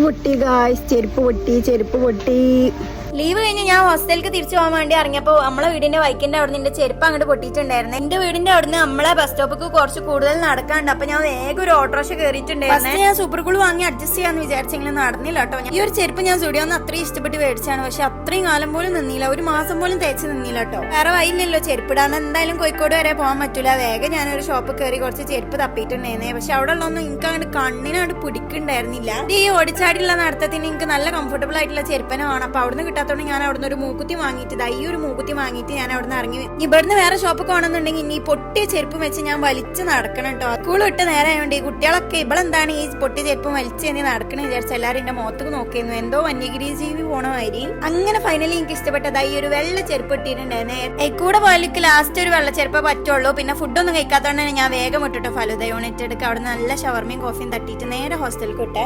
പൊട്ടി ഗായ്സ്, ചെരുപ്പ് പൊട്ടി. ലീവ് കഴിഞ്ഞ് ഞാൻ ഹോസ്റ്റലിലേക്ക് തിരിച്ചു പോകാൻ വേണ്ടി ഇറങ്ങിയപ്പോൾ നമ്മളെ വീടിന്റെ വൈക്കിന്റെ അവിടെ നിന്ന് ചെരുപ്പ് അങ്ങോട്ട് പൊട്ടിയിട്ടുണ്ടായിരുന്നു. എന്റെ വീടിന്റെ അവിടെ നിന്ന് നമ്മളെ ബസ് സ്റ്റോപ്പിക്ക് കുറച്ച് കൂടുതൽ നടക്കാണ്ട്. അപ്പൊ ഞാൻ വേഗം ഒരു ഓട്ടോറിക്ഷ കയറിയിട്ടുണ്ടായിരുന്നു. ഞാൻ സൂപ്പർ കൂൾ വാങ്ങി അഡ്ജസ്റ്റ് ചെയ്യാന്ന് വിചാരിച്ചെങ്കിലും നടന്നില്ല കേട്ടോ. ഈ ഒരു ചെരുപ്പ് ഞാൻ സ്റ്റുഡിയോന്ന് അത്രയും ഇഷ്ടപ്പെട്ട് മേടിച്ചാണ്. പക്ഷെ അത്രയും കാലം പോലും നിന്നില്ല, ഒരു മാസം പോലും തേച്ച് നിന്നില്ല കേട്ടോ. വേറെ വൈയില്ലല്ലോ ചെരുപ്പിടാൻ. എന്തായാലും കോഴിക്കോട് വരെ പോകാൻ പറ്റൂല. വേഗം ഞാനൊരു ഷോപ്പ് കയറി കുറച്ച് ചെരുപ്പ് തപ്പിയിട്ടുണ്ടായിരുന്നേ. പക്ഷെ അവിടെ ഉള്ളൊന്നും എനിക്ക് അങ്ങോട്ട് കണ്ണിനോട് പിടിക്കുന്നുണ്ടായിരുന്നില്ല. ഈ ഓടിച്ചാടിയുള്ള നടത്തത്തിന് എനിക്ക് നല്ല കംഫർട്ടബിൾ ആയിട്ടുള്ള ചെരുപ്പനെ വേണം. അപ്പൊ അവിടുന്ന് കിട്ടാത്തോണ്ട് ഞാൻ അവിടുന്ന് ഒരു മൂക്കുത്തി വാങ്ങിയിട്ട് ഈ ഒരു മൂക്കുത്തി വാങ്ങിയിട്ട് ഞാൻ അവിടുന്ന് ഇറങ്ങി. ഇവിടുന്ന് വേറെ ഷോപ്പൊക്കെ വേണമെന്നുണ്ടെങ്കിൽ ഇനി പൊട്ടിയ ചെരുപ്പ് വെച്ച് ഞാൻ വലിച്ച് നടക്കണം കേട്ടോ. സ്കൂൾ വിട്ട് നേരെ ആയതുകൊണ്ട് ഈ കുട്ടികളൊക്കെ ഇവളെന്താണ് ഈ പൊട്ടിയ ചെരുപ്പ് വലിച്ച് എന്നി നടക്കണ വിചാരിച്ച എല്ലാവരും എന്റെ മുഖത്തേക്ക് നോക്കിയിരുന്നു. എന്തോ വന്യഗിരി ജീവി പോണമാതിരി. അങ്ങനെ ഫൈനലി എനിക്ക് ഇഷ്ടപ്പെട്ടത് ഈ ഒരു വെള്ള ചെരുപ്പ് ഇട്ടിട്ടുണ്ടായിരുന്നേ. കൂടെ പോയാലേക്ക് ലാസ്റ്റ് ഒരു വെള്ള ചെരുപ്പേ പറ്റുള്ളൂ. പിന്നെ ഫുഡൊന്നും കഴിക്കാത്തോണ്ടാണ് ഞാൻ വേഗം ഇട്ടിട്ടോ ഫലുദ യൂണിറ്റ് എടുക്കുക. അവിടെ നല്ല ഷവർമയും കോഫിയും തട്ടിയിട്ട് നേരെ ഹോസ്റ്റലിൽ വിട്ടെ.